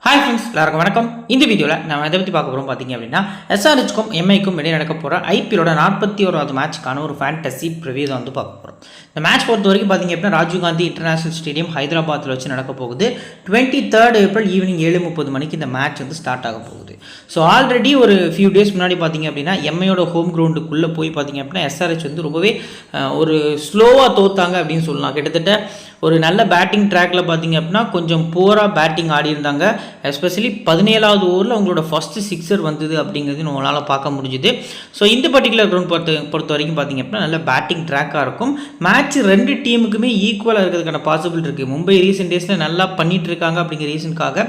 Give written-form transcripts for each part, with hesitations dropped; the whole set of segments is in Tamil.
ஹாய் ஃப்ரெண்ட்ஸ், எல்லாருக்கும் வணக்கம். இந்த வீடியோவில் நம்ம எதை பற்றி பார்க்க போகிறோம் பார்த்தீங்க அப்படின்னா, எஸ்ஆர்ஹெச்க்கும் எம்ஐக்கும் இடையே நடக்க போகிற ஐபிஎலோட 41வது மேட்ச்க்கான ஒரு ஃபேண்டசி ப்ரிவியூ தான் வந்து பார்க்க போகிறோம். இந்த மேட்ச் பொறுத்த வரைக்கும் பார்த்தீங்க அப்படின்னா ராஜீவ் காந்தி இன்டர்நேஷனல் ஸ்டேடியம் ஹைதராபாத்தில் வச்சு நடக்க போகுது. 23 ஏப்ரல் ஈவினிங் 7:30 மணிக்கு இந்த மேட்ச் வந்து ஸ்டார்ட் ஆக போகுது. ஸோ ஆல்ரெடி ஒரு ஃபியூ டேஸ் முன்னாடி பார்த்தீங்க அப்படின்னா எம்ஐயோட ஹோம் கிரவுண்டுக்குள்ளே போய் பார்த்தீங்க அப்படின்னா எஸ்ஆர்ஹெச் வந்து ரொம்பவே ஒரு ஸ்லோவாக தோத்தாங்க அப்படின்னு சொல்லலாம். கிட்டத்தட்ட ஒரு நல்ல பேட்டிங் ட்ராக்ல பார்த்தீங்க அப்படின்னா கொஞ்சம் புவராக பேட்டிங் ஆடி இருந்தாங்க. எஸ்பெஷலி 17வது ஓவரில் அவங்களோட ஃபர்ஸ்ட் சிக்ஸர் வந்தது அப்படிங்கிறது நம்மளால் பார்க்க முடிஞ்சுது. ஸோ இந்த பர்டிகுலர் கிரவுண்ட் பொறுத்த வரைக்கும் பார்த்தீங்க அப்படின்னா நல்ல பேட்டிங் ட்ராக்காக இருக்கும். மேட்ச் ரெண்டு டீமுக்குமே ஈக்குவலாக இருக்கிறதுக்கான பாசிபிள் இருக்குது. மும்பை ரீசெண்ட் டேஸில் நல்லா பண்ணிட்டு இருக்காங்க அப்படிங்கிற ரீசனுக்காக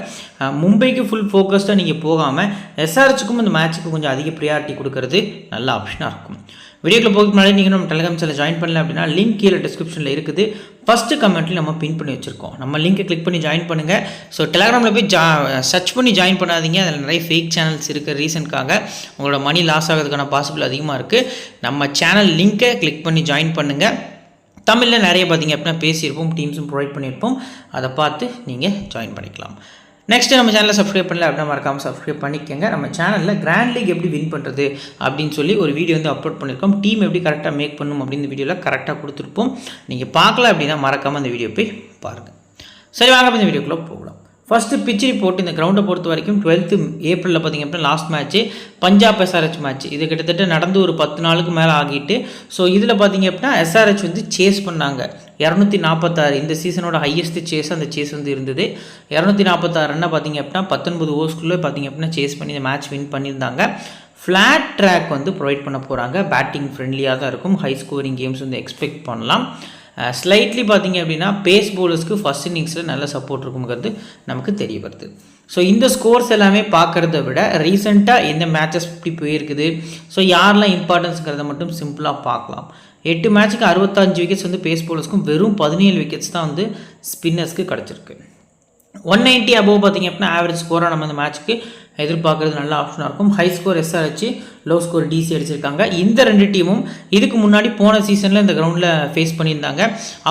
மும்பைக்கு ஃபுல் ஃபோக்கஸ்டாக நீங்கள் போகாமல் எஸ்ஆர்ஹெச்சுக்கும் இந்த மேட்ச்சுக்கு கொஞ்சம் அதிக ப்ரியாரிட்டி கொடுக்கறது நல்ல ஆப்ஷனாக இருக்கும். வீடியோக்குள்ள போகிறதுக்கு முன்னாடி நீங்கள் நம்ம டெலிகிராம் சேனல் ஜாயின் பண்ணல அப்படின்னா லிங்க் கீழே டிஸ்கிரிப்ஷனில் இருக்குது. ஃபஸ்ட்டு கமெண்ட்லேயும் நம்ம பின் பண்ணி வச்சுருக்கோம். நம்ம லிங்க்கை கிளிக் பண்ணி ஜாயின் பண்ணுங்கள். ஸோ டெலிகிராமில் போய் சர்ச் பண்ணி ஜாயின் பண்ணாதீங்க. அதில் நிறைய ஃபேக் சேனல்ஸ் இருக்கிற ரீசனுக்காக உங்களோட மணி லாஸ் ஆகிறதுக்கான பாசிபிள் அதிகமாக இருக்குது. நம்ம சேனல் லிங்க்கை கிளிக் பண்ணி ஜாயின் பண்ணுங்கள். தமிழில் நிறைய பார்த்தீங்க அப்படின்னா பேசியிருப்போம், டீம்ஸும் ப்ரொவைட் பண்ணியிருப்போம். அதை பார்த்து நீங்கள் ஜாயின் பண்ணிக்கலாம். நெக்ஸ்ட்டு நம்ம சேனலில் சப்ஸ்கிரைப் பண்ணல அப்படின்னா மறக்காமல் சப்ஸ்கிரைப் பண்ணிக்கோங்க. நம்ம சேனலில் கிராண்ட் லீக் எப்படி வின் பண்ணுறது அப்படின்னு சொல்லி ஒரு வீடியோ வந்து அப்லோட் பண்ணியிருக்கோம். டீம் எப்படி கரெக்டாக மேக் பண்ணணும் அப்படின்னு வீடியோவில் கரெக்டாக கொடுத்துருப்போம். நீங்கள் பார்க்கல அப்படின்னா மறக்காமல் அந்த வீடியோ போய் பாருங்கள். சரி, வாங்க இந்த வீடியோக்குள்ளே போகலாம். First pitch report. இந்த கிரவுண்டை பொறுத்த வரைக்கும் 12 ஏப்ரலில் பார்த்திங்க அப்படின்னா last match Punjab SRH match. இது கிட்டத்தட்ட நடந்து ஒரு 10 நாளுக்கு மேலே ஆகிட்டு. ஸோ இதில் பார்த்திங்க அப்படின்னா எஸ்ஆர்ஹெச் வந்து சேஸ் பண்ணாங்க 246. இந்த சீசனோட ஹையஸ்ட் சேஸ் அந்த சேஸ் வந்து இருந்தது. 246 ரன்னை பார்த்திங்க அப்படின்னா 19 ஓவர்ஸ்குள்ளே பார்த்திங்க அப்படின்னா சேஸ் பண்ணி இந்த மேட்ச் வின் பண்ணியிருந்தாங்க. ஃப்ளாட் ட்ராக் வந்து ப்ரொவைட் பண்ண போகிறாங்க. பேட்டிங் ஃப்ரெண்ட்லியாக தான் இருக்கும். ஹை ஸ்கோரிங் கேம்ஸ் வந்து எக்ஸ்பெக்ட் பண்ணலாம். ஸ்லைட்லி பார்த்திங்க அப்படின்னா பேஸ் பவுலர்ஸ்க்கு ஃபஸ்ட் இன்னிங்ஸில் நல்ல சப்போர்ட் இருக்குங்கிறது நமக்கு தெரிய வருது. ஸோ இந்த ஸ்கோர்ஸ் எல்லாமே பார்க்குறத விட ரீசெண்டாக எந்த மேட்சஸ் இப்படி போயிருக்குது, ஸோ யாரெல்லாம் இம்பார்ட்டன்ஸுங்கிறத மட்டும் சிம்பிளாக பார்க்கலாம். 8 மேட்ச்சுக்கு 65 விக்கெட்ஸ் வந்து பேஸ் பவுலர்ஸ்க்கும் வெறும் 17 விக்கெட்ஸ் தான் வந்து ஸ்பின்னர்ஸ்க்கு கிடச்சிருக்கு. 190 அபோவ் பார்த்திங்க அப்படின்னா ஆவரேஜ் ஸ்கோராக நம்ம இந்த மேட்ச்சுக்கு எதிர்பார்க்குறது நல்ல ஆப்ஷனாக இருக்கும். High score SRH, low score DC அடிச்சிருக்காங்க. இந்த ரெண்டு டீமும் இதுக்கு முன்னாடி போன சீசனில் இந்த கிரவுண்டில் ஃபேஸ் பண்ணியிருந்தாங்க.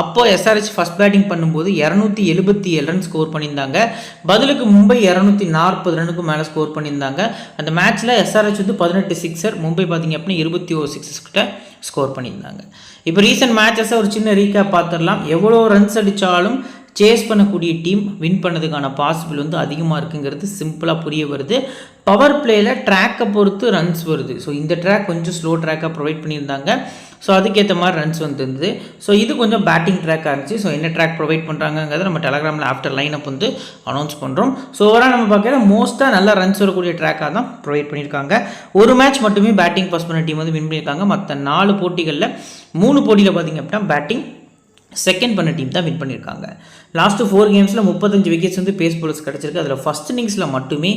அப்போ எஸ்ஆர்ஹெச் ஃபஸ்ட் பேட்டிங் பண்ணும்போது 277 ரன் ஸ்கோர் பண்ணியிருந்தாங்க. பதிலுக்கு மும்பை 240 ரனுக்கு மேலே ஸ்கோர் பண்ணியிருந்தாங்க. அந்த மேட்ச்சில் எஸ்ஆர்ஹெச் வந்து 18 சிக்ஸர், மும்பை பார்த்திங்க அப்படின்னா 21 சிக்ஸஸ் கிட்ட ஸ்கோர் பண்ணியிருந்தாங்க. இப்போ ரீசெண்ட் மேட்சஸை ஒரு சின்ன ரீகேப் பார்த்துடலாம். எவ்வளோ ரன்ஸ் அடித்தாலும் சேஸ் பண்ணக்கூடிய டீம் வின் பண்ணதுக்கான பாசிபிள் வந்து அதிகமாக இருக்குங்கிறது சிம்பிளாக புரிய வருது. பவர் பிளேயில் ட்ராக்கை பொறுத்து ரன்ஸ் வருது. ஸோ இந்த ட்ராக் கொஞ்சம் ஸ்லோ ட்ராக்காக ப்ரொவைட் பண்ணியிருந்தாங்க. ஸோ அதுக்கேற்ற மாதிரி ரன்ஸ் வந்துருந்தது. ஸோ இது கொஞ்சம் பேட்டிங் ட்ராக்காக இருந்துச்சு. ஸோ என்ன ட்ராக் ப்ரொவைட் பண்ணுறாங்கிறத நம்ம டெலிகிராமில் ஆஃப்டர் லைனப் வந்து அனௌன்ஸ் பண்ணுறோம். ஸோ ஓவரால் நம்ம பார்க்கற மோஸ்ட்டாக நல்லா ரன்ஸ் வரக்கூடிய ட்ராக்காக தான் ப்ரொவைட் பண்ணியிருக்காங்க. ஒரு மேட்ச் மட்டுமே பேட்டிங் ஃபர்ஸ்ட் பண்ண டீம் வந்து வின் பண்ணியிருக்காங்க. மற்ற 4 போட்டிகளில் 3 போட்டியில் பார்த்திங்க அப்படின்னா பேட்டிங் செகண்ட் பண்ண டீம் தான் வின் பண்ணியிருக்காங்க. லாஸ்ட்டு 4 கேம்ஸில் 35 விக்கெட்ஸ் வந்து பேஸ் பவுலர்ஸ் கிடச்சிருக்கு. அதில் ஃபஸ்ட் இன்னிங்ஸில் மட்டுமே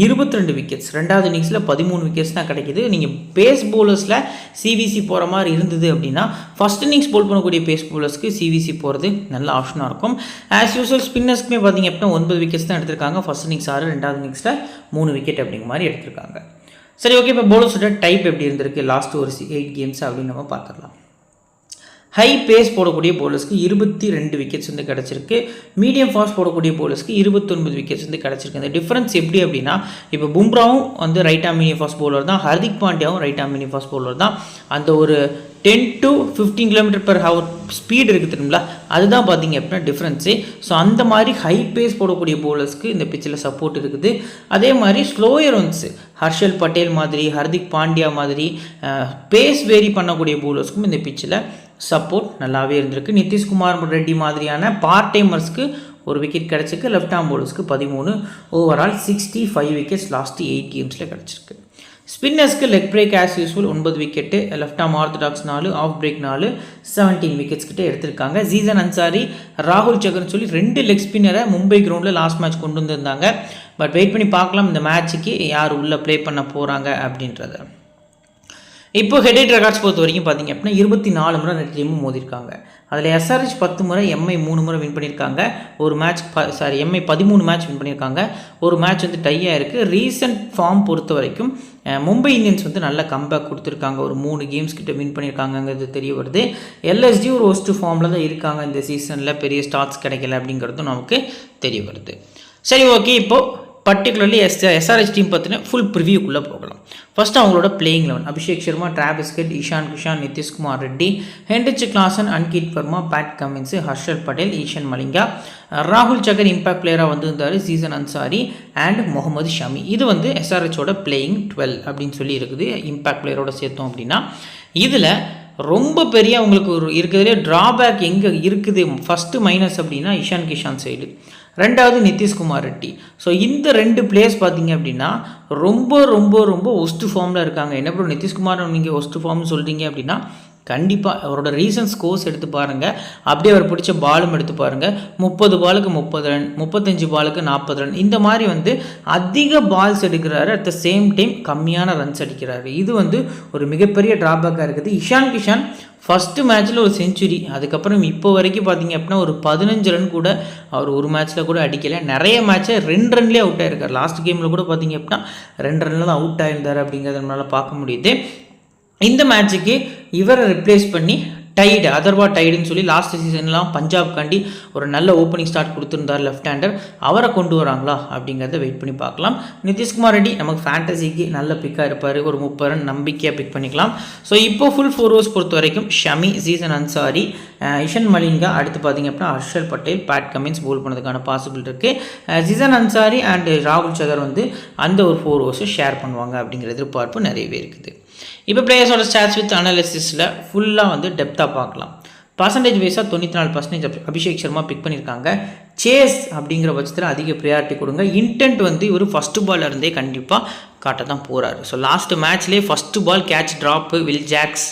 22 விக்கெட்ஸ், ரெண்டாவது இன்னிங்ஸில் 13 விக்கெட்ஸ் தான் கிடைக்கிது. நீங்கள் பேஸ் பவுலர்ஸில் சிவிசி போகிற மாதிரி இருந்தது அப்படின்னா ஃபஸ்ட் இன்னிங்ஸ் போல் பண்ணக்கூடிய பேஸ் பவுலர்ஸ்க்கு சிவிசி போகிறது நல்ல ஆப்ஷனாக இருக்கும். ஆஸ் யூஸ்வல் ஸ்பின்னர்ஸ்க்குமே பார்த்திங்க அப்படின்னா 9 விக்கெட்ஸ் தான் எடுத்திருக்காங்க. ஃபஸ்ட் இன்னிங்ஸ் 6, ரெண்டாவது இன்னிங்ஸில் 3 விக்கெட் அப்படிங்கிற மாதிரி எடுத்திருக்காங்க. சரி, ஓகே. இப்போ பவுலர்ஸோட டைப் எப்படி இருந்திருக்கு லாஸ்ட் ஒரு 8 கேம்ஸ் அப்படின்னு நம்ம பார்த்துடலாம். ஹை பேஸ் போடக்கூடிய பவுலர்ஸ்க்கு 22 விக்கெட்ஸ் வந்து கிடச்சிருக்கு. மீடியம் ஃபாஸ்ட் போடக்கூடிய பவுலர்ஸ்க்கு 29 விக்கெட்ஸ் வந்து கிடச்சிருக்கு. இந்த டிஃப்ரென்ஸ் எப்படி அப்படின்னா, இப்போ பும்ராவும் வந்து right arm medium fast bowler தான், ஹர்திக் பாண்டியாவும் right arm medium fast bowler தான். அந்த ஒரு 10 to 15 km/h ஸ்பீடு இருக்குது தெரியுங்களா, அதுதான் பார்த்திங்க அப்படின்னா டிஃப்ரென்ஸு. ஸோ அந்த மாதிரி ஹை பேஸ் போடக்கூடிய பவுலர்ஸ்க்கு இந்த பிச்சில் சப்போர்ட் இருக்குது. அதே மாதிரி ஸ்லோயர் ஒன்ஸு ஹர்ஷல் பட்டேல் மாதிரி, ஹர்திக் பாண்டியா மாதிரி பேஸ் வேரி பண்ணக்கூடிய பவுலர்ஸ்க்கும் இந்த பிச்சில் சப்போர்ட் நல்லாவே இருந்திருக்கு. நிதிஷ்குமார் ரெட்டி மாதிரியான பார்ட் டைமர்ஸ்க்கு ஒரு விக்கெட் கிடச்சிருக்கு. லெஃப்ட் ஆம் பவுலர்ஸ்க்கு 13. ஓவரால் 65 விக்கெட்ஸ் லாஸ்ட்டு 8 கேம்ஸில் கிடச்சிருக்கு. ஸ்பின்னர்ஸ்க்கு leg break as usual 9 wicket, left arm orthodox 4, off break 4, 17 wickets கிட்டே எடுத்திருக்காங்க. ஜீசன் அன்சாரி, ராகுல் சக்கர்னு சொல்லி 2 லெக் ஸ்பின்னரை மும்பை கிரவுண்டில் லாஸ்ட் மேட்ச் கொண்டு வந்திருந்தாங்க. பட் வெயிட் பண்ணி பார்க்கலாம் இந்த மேட்ச்சுக்கு யார் உள்ளே ப்ளே பண்ண போகிறாங்க அப்படின்றத. இப்போ ஹெட் ரெக்கார்ட்ஸ் பொறுத்த வரைக்கும் பார்த்திங்க அப்படின்னா 24 முறை ரெண்டு டீமும் மோதிருக்காங்க. அதில் எஸ்ஆர்ஹெச் 10 முறை, எம்ஐ 3 முறை வின் பண்ணியிருக்காங்க. ஒரு மேட்ச் எம்ஐ 13 மேட்ச் வின் பண்ணியிருக்காங்க. ஒரு மேட்ச் வந்து டையாக இருக்குது. ரீசெண்ட் ஃபார்ம் பொறுத்த வரைக்கும் மும்பை இந்தியன்ஸ் வந்து நல்ல கம்பேக் கொடுத்துருக்காங்க. ஒரு 3 கேம்ஸ் கிட்ட வின் பண்ணியிருக்காங்கிறது தெரிய வருது. எல்எஸ்டி ஒரு ஒஸ்ட் ஃபார்மில் தான் இருக்காங்க. இந்த சீசனில் பெரிய ஸ்டார்ட்ஸ் கிடைக்கல அப்படிங்கிறதும் நமக்கு தெரிய வருது. சரி, ஓகே. இப்போது பர்டிகுலர்லி எஸ்ஆர்ஹெச் டீம் பற்றின ஃபுல் ப்ரிவியூக்குள்ளே போகலாம். ஃபர்ஸ்ட் அவங்களோட playing 11: Abhishek Sharma, Travis Head, Ishan Kishan, Nitish Kumar Reddy, Heinrich Klaasen, Ankit Varma, Pat Cummins, Harshal Patel, Eshan Malinga, ராகுல் சகர் இம்பாக்ட் பிளேயராக வந்திருந்தார், சீசன் அன்சாரி அண்ட் முகமது ஷமி. இது எஸ்ஆர்ஹெச்சோட பிளேயிங் 12 அப்படின்னு சொல்லி இருக்குது. இம்பாக்ட் பிளேயரோட சேர்த்தோம் அப்படின்னா இதில் ரொம்ப பெரிய அவங்களுக்கு ஒரு இருக்கிறதுலே ட்ராபேக் எங்கே இருக்குது, ஃபஸ்ட்டு மைனஸ் அப்படின்னா இஷான் கிஷான் சைடு, ரெண்டாவது நிதிஷ்குமார் ரெட்டி. ஸோ இந்த 2 பிளேயர்ஸ் பார்த்தீங்க அப்படின்னா ரொம்ப ரொம்ப ரொம்ப ஒஸ்ட் ஃபார்மில் இருக்காங்க. என்ன ப்ரோ நிதிஷ்குமார் நீங்கள் ஒஸ்ட் ஃபார்ம்னு சொல்கிறீங்க அப்படின்னா கண்டிப்பாக அவரோட ரீசன்ட் ஸ்கோர்ஸ் எடுத்து பாருங்கள், அப்படியே அவர் பிடிச்ச பாலும் எடுத்து பாருங்கள். 30 பாலுக்கு 30 ரன், 35 பாலுக்கு 40 ரன், இந்த மாதிரி அதிக பால்ஸ் எடுக்கிறாரு, அட் த சேம் டைம் கம்மியான ரன்ஸ் அடிக்கிறாரு. இது ஒரு மிகப்பெரிய ட்ராபேக்காக இருக்குது. இஷான் கிஷான் ஃபஸ்ட்டு மேட்ச்சில் ஒரு செஞ்சுரி, அதுக்கப்புறம் இப்போ வரைக்கும் பார்த்தீங்க அப்படின்னா ஒரு 15 ரன் கூட அவர் ஒரு மேட்ச்சில் கூட அடிக்கலை. நிறைய மேட்ச்சை 2 ரன்லேயே அவுட் ஆகிருக்கார். லாஸ்ட் கேமில் கூட பார்த்தீங்க அப்படின்னா 2 ரனில் தான் அவுட் ஆகிருந்தார் அப்படிங்கிறத நம்மளால் பார்க்க முடியுது. இந்த மேட்ச்சுக்கு இவரை ரிப்ளேஸ் பண்ணி டைடு, அதர்வா டைடுன்னு சொல்லி லாஸ்ட் சீசன்லாம் பஞ்சாப்காண்டி ஒரு நல்ல ஓப்பனிங் ஸ்டார்ட் கொடுத்துருந்தார் லெஃப்ட் ஹேண்டர். அவரை கொண்டு வராங்களா அப்படிங்கிறத வெயிட் பண்ணி பார்க்கலாம். நிதிஷ்குமார் ரெட்டி நமக்கு ஃபேண்டசிக்கு நல்ல பிக்காக இருப்பார், ஒரு 30 ரன் நம்பிக்கையாக பிக் பண்ணிக்கலாம். ஸோ இப்போ ஃபுல் 4 ஓவர்ஸ் பொறுத்த வரைக்கும் ஷமி, சீசன் அன்சாரி, இஷன் மலிங்கா, அடுத்து பார்த்திங்க அப்படின்னா ஹர்ஷல் பட்டேல், பேட் கமின்ஸ் போல் பண்ணதுக்கான பாசிபிள் இருக்குது. சீசன் அன்சாரி அண்ட் ராகுல் சகர் அந்த ஒரு 4 ஓவர்ஸை ஷேர் பண்ணுவாங்க அப்படிங்கிற எதிர்பார்ப்பு நிறையவே இருக்குது. இப்போ பிளேயர்ஸோட ஸ்டாட்ஸ் வித் அனாலிசிஸில் ஃபுல்லாக டெப்த்தாக பார்க்கலாம். பர்சன்டேஜ் வைஸாக 94% அபிஷேக் சர்மா பிக் பண்ணியிருக்காங்க. சேஸ் அப்படிங்கிற பட்சத்தில் அதிக ப்ரியாரிட்டி கொடுங்க. இன்டென்ட் இவர் ஃபஸ்ட்டு பால் இருந்தே கண்டிப்பாக காட்ட தான் போகிறாரு. ஸோ லாஸ்ட் மேட்ச்லேயே first ball catch drop Will Jacks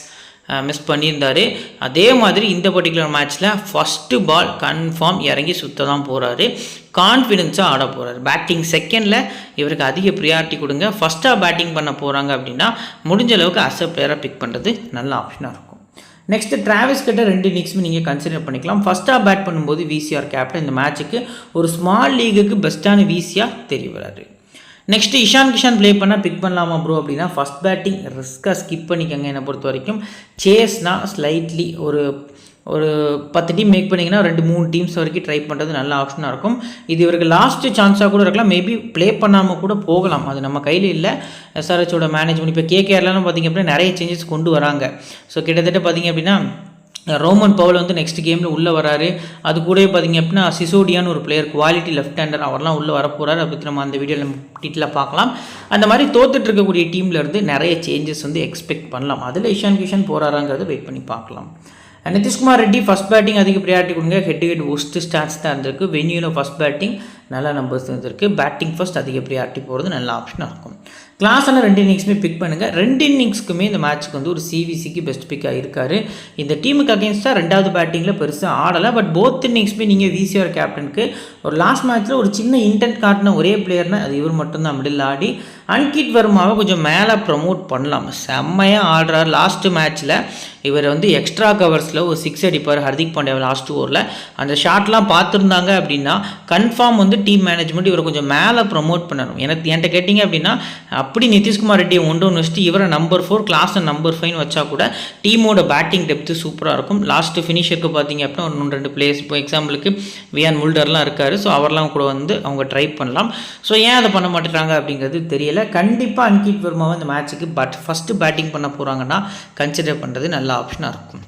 miss பண்ணியிருந்தார். அதே மாதிரி இந்த பர்டிகுலர் மேட்ச்சில் ஃபஸ்ட்டு பால் கன்ஃபார்ம் இறங்கி சுத்த தான் போகிறாரு. கான்ஃபிடென்ஸாக ஆட போகிறாரு. பேட்டிங் செகண்டில் இவருக்கு அதிக ப்ரியாரிட்டி கொடுங்க. ஃபஸ்ட்டாக பேட்டிங் பண்ண போகிறாங்க அப்படின்னா முடிஞ்ச அளவுக்கு அஸ் அ பிளேயராக பிக் பண்ணுறது நல்ல ஆப்ஷனாக இருக்கும். நெக்ஸ்ட்டு டிராவிஸ் கிட்ட 2 இன்னிங்ஸுமே நீங்கள் கன்சிடர் பண்ணிக்கலாம். ஃபஸ்ட்டாக பேட் பண்ணும்போது விசிஆர் கேப்டன் இந்த மேட்ச்சுக்கு ஒரு ஸ்மால் லீகுக்கு பெஸ்ட்டான விசியாக தெரிய வராரு. நெக்ஸ்ட்டு இஷான் கிஷான் ப்ளே பண்ணால் பிக் பண்ணலாமா ப்ரோ அப்படின்னா ஃபஸ்ட் பேட்டிங் ரிஸ்க்காக ஸ்கிப் பண்ணிக்கோங்க. என்னை பொறுத்த வரைக்கும் சேஸ்னால் ஸ்லைட்லி ஒரு 10 டீம் மேக் பண்ணிங்கன்னா 2-3 டீம்ஸ் வரைக்கும் ட்ரை பண்ணுறது நல்ல ஆப்ஷனாக இருக்கும். இது இவருக்கு லாஸ்ட்டு சான்ஸாக கூட இருக்கலாம். மேபி ப்ளே பண்ணாமல் கூட போகலாம், அது நம்ம கையில் இல்லை. எஸ்ஆர்ஹெச்சோட மேனேஜ்மெண்ட் இப்போ கேகேஆர்லாம் பார்த்திங்க அப்படின்னா நிறைய சேஞ்சஸ் கொண்டு வராங்க. ஸோ கிட்டத்தட்ட பார்த்திங்க அப்படின்னா ரோமன் பவுல் நெக்ஸ்ட் கேமில் உள்ளே வராரு. அது கூடவே பார்த்திங்க அப்படின்னா சிசோடியான்னு ஒரு பிளேயர், குவாலிட்டி லெஃப்ட் ஹேண்டர், அவர்லாம் உள்ளே வரப்போகிறார். அதை பற்றி நம்ம அந்த வீடியோவில் டீட்டெயிலாக பார்க்கலாம். அந்த மாதிரி தோத்துட்டு இருக்கக்கூடிய டீம்லேருந்து நிறைய சேஞ்சஸ் எக்ஸ்பெக்ட் பண்ணலாம். அதில் இஷான் கிஷான் போகிறாராங்கிறத வெயிட் பண்ணி பார்க்கலாம். நிதிஷ்குமார் ரெட்டி ஃபஸ்ட் பேட்டிங் அதிக ப்ரியாரிட்டி கொடுங்க. Head to head worst stats தான் இருந்திருக்கு. வென்யூவில் ஃபஸ்ட் பேட்டிங் நல்ல நம்பர்ஸ் இருந்திருக்கு. பேட்டிங் ஃபஸ்ட் அதிக ப்ரியாரிட்டி போகிறது நல்ல ஆப்ஷனாக இருக்கும். கிளாஸான 2 இன்னிங்ஸுமே பிக் பண்ணுங்கள். 2 இன்னிங்ஸ்க்குமே இந்த மேட்ச்சுக்கு ஒரு சிவிசிக்கு பெஸ்ட் பிக்காக இருக்கார். இந்த டீமுக்கு அகேன்ஸ்டாக 2வது பேட்டிங்கில் பெருசாக ஆடலை. பட் போத் இன்னிங்ஸுமே நீங்கள் விசிஆர் கேப்டனுக்கு ஒரு லாஸ்ட் மேட்ச்சில் ஒரு சின்ன இன்டென்ட் காட்டின ஒரே பிளேயர்னால் அது இவர் மட்டும்தான் மிடில் ஆடி. அன்கிட் வர்மாவை கொஞ்சம் மேலே ப்ரமோட் பண்ணலாம். செம்மையாக ஆடுறார். லாஸ்ட்டு மேட்ச்சில் இவர் எக்ஸ்ட்ரா கவர்ஸில் ஒரு 6 அடிப்பார் ஹர்திக் பாண்டியா லாஸ்ட் ஓவரில். அந்த ஷாட்லாம் பார்த்துருந்தாங்க அப்படின்னா கன்ஃபார்ம் டீம் மேனேஜ்மெண்ட் இவரை கொஞ்சம் மேலே ப்ரமோட் பண்ணணும். என்கிட்ட கேட்டிங்க அப்படின்னா அப்படி நிதிஷ்குமார் ரெட்டியை 1 வச்சுட்டு இவரை நம்பர் 4 கிளாஸை நம்பர் 5 வச்சா கூட டீமோட பேட்டிங் டெப்த்து சூப்பராக இருக்கும். லாஸ்ட்டு ஃபினிஷருக்கு பார்த்தீங்க அப்படின்னா 1-2 பிளேயர்ஸ், இப்போ எக்ஸாம்பிளுக்கு வியான் முல்டர்லாம் இருக்கார். ஸோ அவர்லாம் கூட அவங்க ட்ரை பண்ணலாம். ஸோ ஏன் அதை பண்ண மாட்டேறாங்க அப்படிங்கிறது தெரியல. கண்டிப்பாக அன்கிட் வர்மாவை இந்த மேட்ச்சுக்கு ஃபஸ்ட்டு பேட்டிங் பண்ண போகிறாங்கன்னா கன்சிடர் பண்ணுறது நல்ல ஆப்ஷனாக இருக்கும்.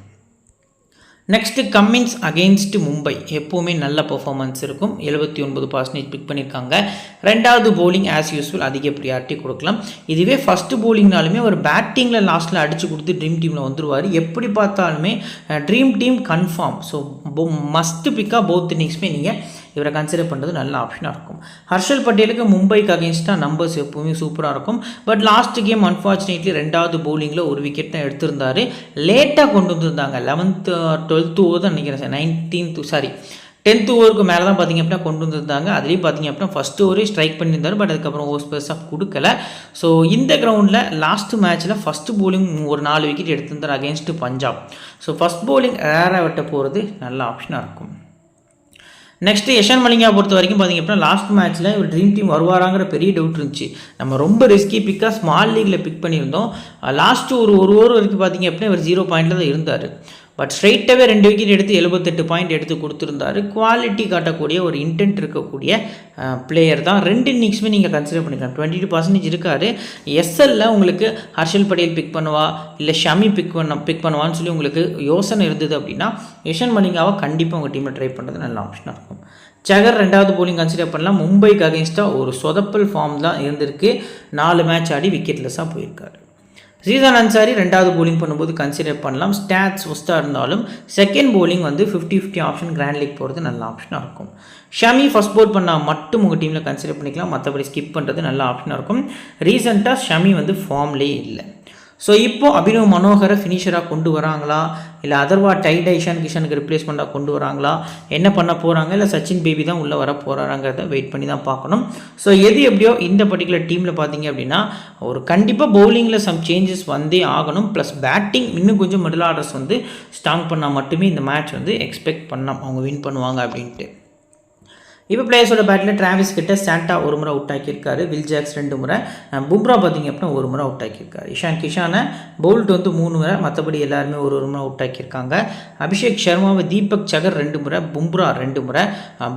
நெக்ஸ்ட்டு கம்மின்ஸ் அகெயின்ஸ்ட் மும்பை எப்போவுமே நல்ல பர்ஃபார்மன்ஸ் இருக்கும். 79% பிக் பண்ணியிருக்காங்க. 2வது போலிங் ஆஸ் யூஸ்வல் அதிக ப்ரியாரிட்டி கொடுக்கலாம். இதுவே ஃபஸ்ட்டு போலிங்னாலுமே ஒரு பேட்டிங்கில் லாஸ்ட்டில் அடித்து கொடுத்து ட்ரீம் டீமில் வந்துடுவார். எப்படி பார்த்தாலுமே dream team confirm. So must பிக்காக போத் இன்னிங்ஸுமே நீங்கள் இவரை கன்சிடர் பண்ணுறது நல்ல ஆப்ஷனாக இருக்கும். ஹர்ஷல் பட்டேலுக்கு மும்பைக்கு அகேன்ஸ்டாக நம்பர்ஸ் எப்போவுமே சூப்பராக இருக்கும். பட் லாஸ்ட் கேம் அன்ஃபார்ச்சுனேட்லி 2வது போலிங்கில் ஒரு விக்கெட் தான் எடுத்திருந்தார். லேட்டாக கொண்டு வந்துருந்தாங்க. 11th 12th ஓவர் தான் நினைக்கிறேன். 10th ஓவருக்கு மேலே தான் பார்த்திங்க அப்படின்னா கொண்டு வந்துருந்தாங்க. அதுலேயும் பார்த்திங்க அப்படின்னா ஃபஸ்ட்டு ஓவரே ஸ்ட்ரைக் பண்ணியிருந்தார். பட் அதுக்கப்புறம் ஓவர்ஸ் பெருசாக கொடுக்கல. ஸோ இந்த கிரவுண்டில் லாஸ்ட் மேட்ச்சில் ஃபஸ்ட்டு போலிங் ஒரு 4 விக்கெட் எடுத்திருந்தார் against Punjab. So first bowling ரேராக விட்ட போகிறது நல்ல ஆப்ஷனாக இருக்கும். நெக்ஸ்ட்டு இஷான் மலிங்கா பொறுத்த வரைக்கும் பார்த்திங்க அப்படின்னா லாஸ்ட் மேட்ச்சில் ஒரு ட்ரீம் டீம் வருவாராங்கிற பெரிய டவுட் இருந்துச்சு. நம்ம ரொம்ப ரிஸ்கி பிக்காக ஸ்மால் லீக்கில் பிக் பண்ணியிருந்தோம். லாஸ்ட்டு ஒரு ஓவர் வரைக்கும் பார்த்திங்க அப்படின்னா இவர் 0 பாயிண்டில் தான் இருந்தார். பட் ஸ்ட்ரைட்டாகவே 2 விக்கெட் எடுத்து 78 பாயிண்ட் எடுத்து கொடுத்துருந்தாரு. குவாலிட்டி காட்டக்கூடிய ஒரு இன்டென்ட் இருக்கக்கூடிய பிளேயர் தான். 2 இன்னிங்ஸுமே நீங்கள் கன்சிடர் பண்ணிக்கலாம். 22% இருக்கார். எஸ்எல்ல உங்களுக்கு ஹர்ஷல் பட்டேல் பிக் பண்ணுவா இல்லை ஷமி பிக் பண்ணுவான்னு சொல்லி உங்களுக்கு யோசனை இருந்தது அப்படின்னா யஷன் மலிங்காவை கண்டிப்பாக உங்கள் டீமில் ட்ரை பண்ணுறது நல்ல ஆப்ஷனாக இருக்கும். சகர் 2வது போலிங் கன்சிடர் பண்ணலாம். மும்பைக்கு அகேன்ஸ்டாக ஒரு சொதப்பல் ஃபார்ம் தான் இருந்திருக்கு. 4 மேட்ச் ஆடி விக்கெட்லெஸ்ஸாக போயிருக்காரு. ஜீசான் அன்சாரி 2வது போலிங் பண்ணும்போது கன்சிடர் பண்ணலாம். ஸ்டாட்ஸ் ஒஸ்ட்டாக இருந்தாலும் செகண்ட் போலிங் வந்து 50-50 ஆப்ஷன் கிராண்ட் லீக் போகிறது நல்ல ஆப்ஷனாக இருக்கும். ஷமி ஃபஸ்ட் போல் பண்ணால் மட்டும் உங்கள் டீமில் கன்சிடர் பண்ணிக்கலாம். மற்றபடி ஸ்கிப் பண்ணுறது நல்ல ஆப்ஷனாக இருக்கும். ரீசெண்டாக ஷமி வந்து ஃபார்ம்லேயே இல்லை. ஸோ இப்போது அபினவ் மனோகரை ஃபினிஷராக கொண்டு வராங்களா இல்லை அதர்வா டைடா இஷான் கிஷனுக்கு ரிப்ளேஸ்மெண்ட்டாக கொண்டு வராங்களா, என்ன பண்ண போகிறாங்க, இல்லை சச்சின் பேபி தான் உள்ளே வர போகிறாங்கிறத வெயிட் பண்ணி தான் பார்க்கணும். ஸோ எது எப்படியோ இந்த பர்டிகுலர் டீமில் பார்த்தீங்க அப்படின்னா ஒரு கண்டிப்பாக பவுலிங்கில் சம் சேஞ்சஸ் வந்தே ஆகணும். ப்ளஸ் பேட்டிங் இன்னும் கொஞ்சம் மிடில் ஆர்டர்ஸ் வந்து ஸ்ட்ராங் பண்ணால் மட்டுமே இந்த மேட்ச் வந்து எக்ஸ்பெக்ட் பண்ணலாம் அவங்க வின் பண்ணுவாங்க அப்படின்ட்டு. இப்போ பிளேயர்ஸோட பேட்டில் டிராவிஸ் கிட்ட சாண்டா ஒரு முறை அவுட் ஆக்கியிருக்காரு. வில் ஜாக்ஸ் 2 முறை, பும்ரா பார்த்திங்க அப்படின்னா ஒரு முறை அவுட் ஆக்கியிருக்காரு. இஷான் கிஷானை போல்ட் வந்து 3 முறை, மற்றபடி எல்லாருமே ஒரு முறை அவுட் ஆக்கியிருக்காங்க. அபிஷேக் சர்மாவை தீபக் சகர் 2 முறை, பும்ரா 2 முறை,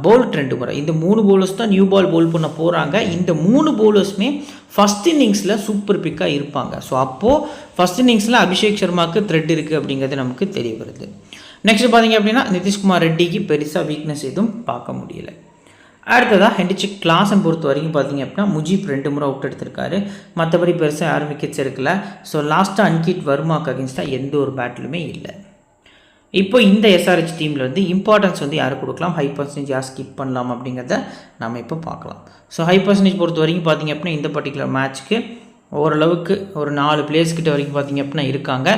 போல்ட் 2 முறை. இந்த 3 பவுலர்ஸ் தான் நியூ பால் போல் பண்ண போகிறாங்க. இந்த 3 பவுலர்ஸுமே ஃபஸ்ட் இன்னிங்ஸில் சூப்பர் பிக்காக இருப்பாங்க. ஸோ அப்போது ஃபஸ்ட் இன்னிங்ஸில் அபிஷேக் சர்மாவுக்கு த்ரெட் இருக்குது அப்படிங்கிறது நமக்கு தெரிய வருது. நெக்ஸ்ட் பார்த்திங்க அப்படின்னா நிதிஷ்குமார் ரெட்டிக்கு பெருசாக வீக்னஸ் எதுவும் பார்க்க முடியலை. அடுத்ததாக ஹெண்டிச்சிக் கிளாஸன் பொறுத்த வரைக்கும் பார்த்திங்க அப்படின்னா முஜீப் 2 முறை அவுட் எடுத்திருக்காரு. மற்றபடி பெருசாக யாரும் விக்கெட்ஸ் எடுக்கல. ஸோ லாஸ்ட்டாக அன்கிட் வர்மாக்கு அகேன்ஸ்டாக எந்த ஒரு பேட்டிலுமே இல்லை. இப்போ இந்த எஸ்ஆர்ஹெச் டீமில் வந்து இம்பார்ட்டன்ஸ் வந்து யார் கொடுக்கலாம், ஹை பர்சன்டேஜ் யார் ஸ்கிப் பண்ணலாம் அப்படிங்கிறத நம்ம இப்போ பார்க்கலாம். ஸோ ஹை பர்சன்டேஜ் பொறுத்த வரைக்கும் பார்த்திங்க அப்படின்னா இந்த பர்டிகுலர் மேட்ச்க்கு ஓரளவுக்கு ஒரு 4 பிளேயர்ஸ் கிட்ட வரைக்கும் பார்த்திங்க அப்படின்னா இருக்காங்க.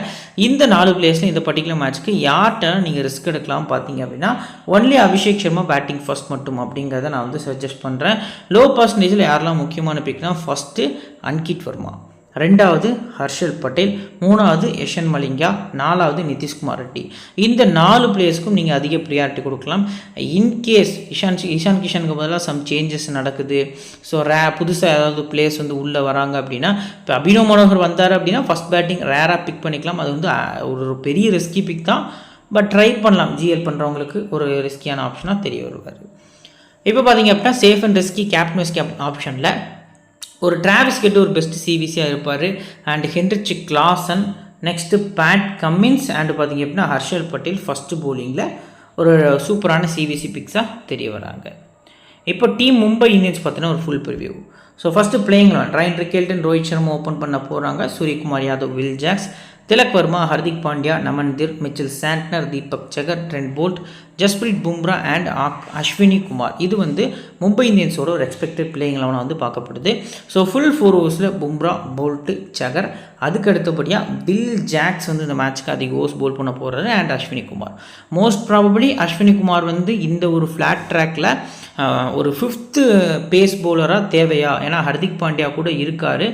இந்த 4 பிளேயர்ஸில் இந்த பர்டிகுலர் மேட்ச்க்கு யார்கிட்ட நீங்கள் ரிஸ்க் எடுக்கலாம் பார்த்தீங்க அப்படின்னா only Abhishek Sharma batting first மட்டும் அப்படிங்கிறத நான் வந்து சஜஸ்ட் பண்ணுறேன். லோ பர்சன்டேஜில் யாரெல்லாம் முக்கியமான பிக்னா ஃபஸ்ட்டு அன்கிட் வர்மா, 2வது ஹர்ஷல் பட்டேல், 3வது யஷன் மலிங்கா, 4வது நிதிஷ்குமார் ரெட்டி. இந்த 4 பிளேயர்ஸ்க்கும் நீங்கள் அதிக ப்ரியாரிட்டி கொடுக்கலாம். இன்கேஸ் இஷான் கிஷனுக்கு பதிலாக சம் சேஞ்சஸ் நடக்குது, ஸோ புதுசாக ஏதாவது பிளேயர்ஸ் வந்து உள்ளே வராங்க அப்படின்னா, இப்போ அபினவ் மனோகர் வந்தார் அப்படின்னா ஃபஸ்ட் பேட்டிங் ரேராக பிக் பண்ணிக்கலாம். அது வந்து ஒரு பெரிய ரிஸ்கி பிக் தான், பட் ட்ரை பண்ணலாம். ஜிஎல் பண்ணுறவங்களுக்கு ஒரு ரிஸ்கியான ஆப்ஷனாக தெரிய வருவார். இப்போ பார்த்தீங்க அப்படின்னா safe and risky captain wise ஆப்ஷனில் ஒரு டிராவிஸ் கிட்ட ஒரு பெஸ்ட் சிவிசியாக இருப்பார். And Heinrich Klaasen, next Pat Cummins and பார்த்திங்க அப்படின்னா ஹர்ஷல் பட்டேல் ஃபஸ்ட்டு போலிங்கில் ஒரு சூப்பரான சிவிசி பிக்ஸாக தெரிய வராங்க. இப்போ டீம் மும்பை இந்தியன்ஸ் பார்த்தீங்கன்னா ஒரு full preview. So first playing Ryan Rickelton, Rohit Sharma open பண்ண போகிறாங்க. Suryakumar Yadav, Will Jacks, Tilak Varma, Hardik Pandya, Naman Dhir, Mitchell Santner, Deepak Chahar, Trent Boult, Jasprit Bumrah and Ashwani Kumar. இது வந்து மும்பை இந்தியன்ஸோட ஒரு எக்ஸ்பெக்டட் பிளேயிங் லெவனாக வந்து பார்க்கப்படுது. ஸோ ஃபுல் 4 ஓவர்ஸில் பும்ரா, போல்ட்டு, சகர், அதுக்கு அடுத்தபடியாக வில் ஜாக்ஸ் வந்து இந்த மேட்ச்க்கு அதிக ஓவர்ஸ் போல் பண்ண போகிறாரு and Ashwani Kumar. Most probably Ashwini Kumar வந்து இந்த ஒரு ஃப்ளாட் ட்ராக்கில் ஒரு 5th பேஸ் பவுலராக தேவையா, ஏன்னா ஹர்திக் பாண்டியா கூட இருக்கார்,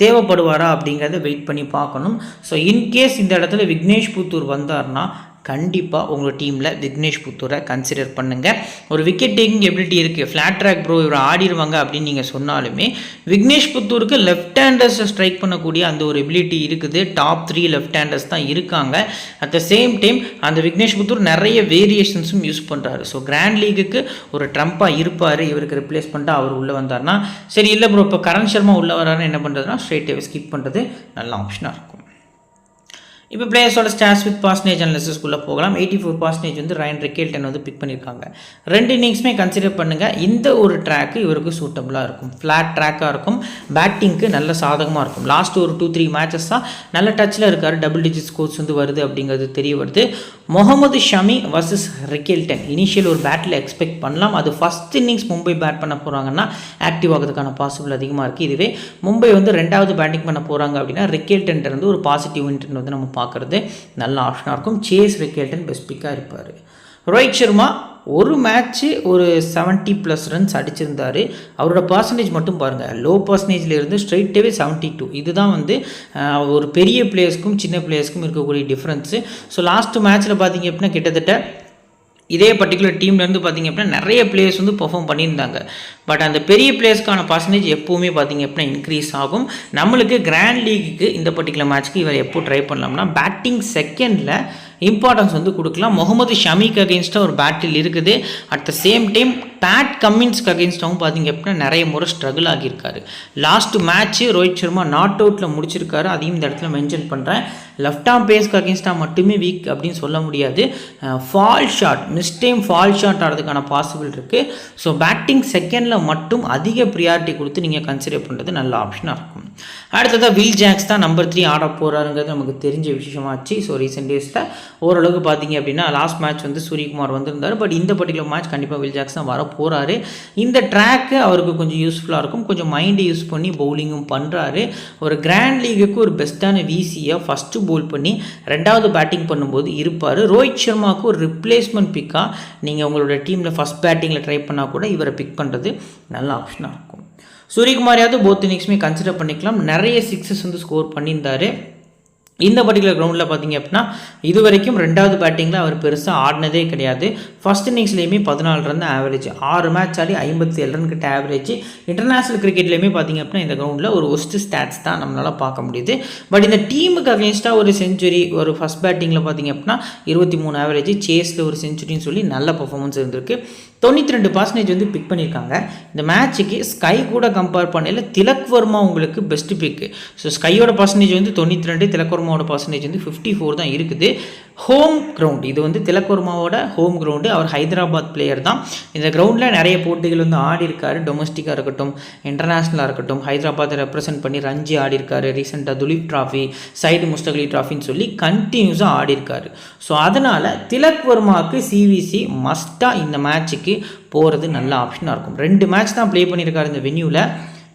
தேவைப்படுவாரா அப்படிங்கிறத வெயிட் பண்ணி பார்க்கணும். ஸோ இன்கேஸ் இந்த இடத்துல விக்னேஷ் புத்தூர் வந்தார்னா கண்டிப்பாக உங்கள் டீமில் விக்னேஷ் புத்தூரை கன்சிடர் பண்ணுங்கள். ஒரு விக்கெட் டேக்கிங் எபிலிட்டி இருக்குது, ஃப்ளாட் ட்ராக் ப்ரோ இவர் ஆடிடுவாங்க அப்படின்னு நீங்கள் சொன்னாலுமே விக்னேஷ் புத்தூருக்கு லெஃப்ட் ஹேண்டர்ஸை ஸ்ட்ரைக் பண்ணக்கூடிய அந்த ஒரு எபிலிட்டி இருக்குது. டாப் 3 லெஃப்ட் ஹேண்டர்ஸ் தான் இருக்காங்க. அட் த சேம் டைம் அந்த விக்னேஷ் புத்தூர் நிறைய வேரியேஷன்ஸும் யூஸ் பண்ணுறாரு. ஸோ கிராண்ட் லீக்குக்கு ஒரு ட்ரம்ப்பாக இருப்பார். இவருக்கு ரிப்ளேஸ்மெண்ட்டாக அவர் உள்ளே வந்தார்னா சரி, இல்லை ப்ரோ இப்போ கரண் சர்மா உள்ளே வராருன்னு என்ன பண்ணுறதுனா ஸ்ட்ரெயிட்டாகவே ஸ்கிப் பண்ணுறது நல்ல ஆப்ஷனாக இருக்கும். இப்போ பிளேயர்ஸோட ஸ்டாட்ஸ் வித் பர்சன்டேஜ் அனாலிசிஸ்க்குள்ளே போகலாம். 84% வந்து ரைன் ரிக்கெல்டன் வந்து பிக் பண்ணியிருக்காங்க. 2 இன்னிங்ஸுமே கன்சிடர் பண்ணுங்கள். இந்த ஒரு ட்ராக்கு இவருக்கு சூட்டபுளாக இருக்கும், ஃப்ளாட் ட்ராக்காக இருக்கும், பேட்டிங்க்கு நல்ல சாதகமாக இருக்கும். லாஸ்ட் ஒரு 2-3 மேட்சஸ் தான் நல்ல டச்சில் இருக்கார், டபுள் டிஜிட் ஸ்கோர்ஸ் வந்து வருது அப்படிங்கிறது தெரிய வருது. Mohammed Shami versus Rickelton initial ஒரு பேட்டில் எக்ஸ்பெக்ட் பண்ணலாம். அது ஃபஸ்ட் இன்னிங்ஸ் மும்பை பேட் பண்ண போகிறாங்கன்னா ஆக்டிவ் ஆகிறதுக்கான பாசிபிள் அதிகமாக இருக்குது. இதுவே மும்பை வந்து 2வது பேட்டிங் பண்ண போகிறாங்க அப்படின்னா ரிக்கெல்டன் இருந்து ஒரு பாசிட்டிவ் இன்டென்ட் வந்து நம்ம பார்க்குறது நல்ல ஆப்ஷனாக இருக்கும். சேஸ் ரிக்கெல்டன் பெஸ்ட் பிக்காக இருப்பார். ரோஹித் சர்மா ஒரு மேட்ச்சு ஒரு 70+ ரன்ஸ் அடிச்சிருந்தார். அவரோட பர்சன்டேஜ் மட்டும் பாருங்கள், லோ பர்சன்டேஜில் இருந்து ஸ்ட்ரைட்டாகவே 72. இதுதான் வந்து ஒரு பெரிய பிளேயர்ஸ்க்கும் சின்ன பிளேயர்ஸ்க்கும் இருக்கக்கூடிய டிஃப்ரென்ஸு. ஸோ லாஸ்ட் மேட்ச்சில் பார்த்தீங்க அப்படின்னா கிட்டத்தட்ட இதே பர்டிகுலர் டீம்லேருந்து பார்த்திங்க அப்படின்னா நிறைய பிளேயர்ஸ் வந்து பெர்ஃபார்ம் பண்ணியிருந்தாங்க. பட் அந்த பெரிய பிளேயர்ஸ்க்கான பர்சன்டேஜ் எப்போவுமே பார்த்திங்க அப்படின்னா இன்க்ரீஸ் ஆகும். நம்மளுக்கு கிராண்ட் லீக்குக்கு இந்த பர்டிகுலர் மேட்ச்க்கு இவர் எப்போ ட்ரை பண்ணலாம்னா பேட்டிங் செகண்டில் இம்பார்ட்டன்ஸ் வந்து கொடுக்கலாம். முகமது ஷமிக்கு அகேன்ஸ்டாக ஒரு பேட்டில் இருக்குது. At the same time Pat கம்மின்ஸ்க்கு அகேன்ஸ்டாகவும் பார்த்தீங்க அப்படின்னா நிறைய முறை ஸ்ட்ரகிள் ஆகியிருக்காரு. Last match Rohit Sharma not அவுட்டில் முடிச்சிருக்காரு. அதையும் இந்த இடத்துல மென்ஷன் பண்ணுறேன். லெஃப்ட் ஆர்ம் பேஸ்க்கு அகேன்ஸ்டாக மட்டுமே வீக் அப்படின்னு சொல்ல முடியாது. ஃபால் ஷாட் மிஸ்டைம் ஃபால் ஷாட் ஆகிறதுக்கான பாசிபிள் இருக்குது. ஸோ பேட்டிங் செகண்டில் மட்டும் அதிக ப்ரியாரிட்டி கொடுத்து நீங்கள் கன்சிடர் பண்ணுறது நல்ல ஆப்ஷனாக இருக்கும். அடுத்ததாக வில் ஜாக்ஸ் தான் நம்பர் 3 ஆட போகிறாருங்கிறது நமக்கு தெரிஞ்ச விஷயமாச்சு. ஸோ ரீசெண்ட் டேஸில் ஓரளவுக்கு பார்த்தீங்க அப்படின்னா லாஸ்ட் மேட்ச் வந்து சூரியகுமார் வந்திருந்தார். பட் இந்த பர்டிகுலர் மேட்ச் கண்டிப்பாக வில் ஜாக்ஸ் தான் வர போகிறாரு. இந்த ட்ராக்கு அவருக்கு கொஞ்சம் யூஸ்ஃபுல்லாக இருக்கும். கொஞ்சம் மைண்டை யூஸ் பண்ணி பவுலிங்கும் பண்ணுறாரு. ஒரு கிராண்ட் லீகுக்கு ஒரு பெஸ்ட்டான விசியை ஃபஸ்ட்டு பவுல் பண்ணி ரெண்டாவது பேட்டிங் பண்ணும்போது இருப்பார். ரோஹித் சர்மாவுக்கு ஒரு ரிப்ளேஸ்மெண்ட் பிக்காக நீங்கள் உங்களோட டீமில் ஃபஸ்ட் பேட்டிங்கில் ட்ரை பண்ணால் கூட இவரை பிக் பண்ணுறது நல்ல ஆப்ஷனாக இருக்கும். சூரியகுமாரையாவது போத் இன்னிங்ஸுமே கன்சிடர் பண்ணிக்கலாம். நிறைய சிக்ஸஸ் வந்து ஸ்கோர் பண்ணியிருந்தார். இந்த பர்டிகுலர் கிரவுண்டில் பார்த்தீங்க அப்படின்னா இது வரைக்கும் ரெண்டாவது பேட்டிங்கில் அவர் பெருசாக ஆடினதே கிடையாது. ஃபஸ்ட் இன்னிங்ஸ்லேயுமே 14 ரன் ஆவரேஜ், 6 மேட்ச் ஆடி 57 ரன் கிட்ட ஆவரேஜ். இன்டர்நேஷ்னல் கிரிக்கெட்லேயுமே பார்த்தீங்க அப்படின்னா இந்த கிரவுண்டில் ஒரு ஒஸ்ட் ஸ்டாட்ஸ் தான் நம்மளால் பார்க்க முடியுது. பட் இந்த டீமுக்கு அகேன்ஸ்டாக ஒரு செஞ்சுரி, ஒரு ஃபஸ்ட் பேட்டிங்கில் பார்த்தீங்க அப்படின்னா 23 ஆவரேஜ், சேஸில் ஒரு செஞ்சுரின்னு சொல்லி நல்ல பர்ஃபார்மன்ஸ் இருந்திருக்கு. 92% வந்து பிக் பண்ணியிருக்காங்க. இந்த மேட்சுக்கு ஸ்கை கூட கம்பேர் பண்ணல திலக் வர்மா உங்களுக்கு பெஸ்ட் பிக்கு. ஸோ ஸ்கையோட பர்சன்டேஜ் வந்து 92, திலக் வர்மாவோட பர்சன்டேஜ் வந்து 54 தான் இருக்குது. ஹோம் கிரவுண்ட் இது வந்து திலக் வர்மாவோட ஹோம் கிரவுண்டு. அவர் ஹைதராபாத் பிளேயர் தான். இந்த கிரவுண்டில் நிறைய போட்டிகள் வந்து ஆடி இருக்காரு. டொமஸ்டிக்காக இருக்கட்டும், இன்டர்நேஷ்னலாக இருக்கட்டும். ஹைதராபாத்தை ரெப்ரசென்ட் பண்ணி ரஞ்சி ஆடி இருக்காரு. ரீசெண்டாக துலீப் ட்ராஃபி, சைடு முஸ்தகலி ட்ராஃபின்னு சொல்லி கண்டினியூஸாக ஆடி இருக்காரு. ஸோ அதனால் திலக் வர்மாவுக்கு சிவிசி மஸ்ட்டாக இந்த மேட்சுக்கு போகிறது நல்ல ஆப்ஷனாக இருக்கும். 2 மேட்ச் தான் ப்ளே பண்ணியிருக்காரு இந்த வென்யூவில்.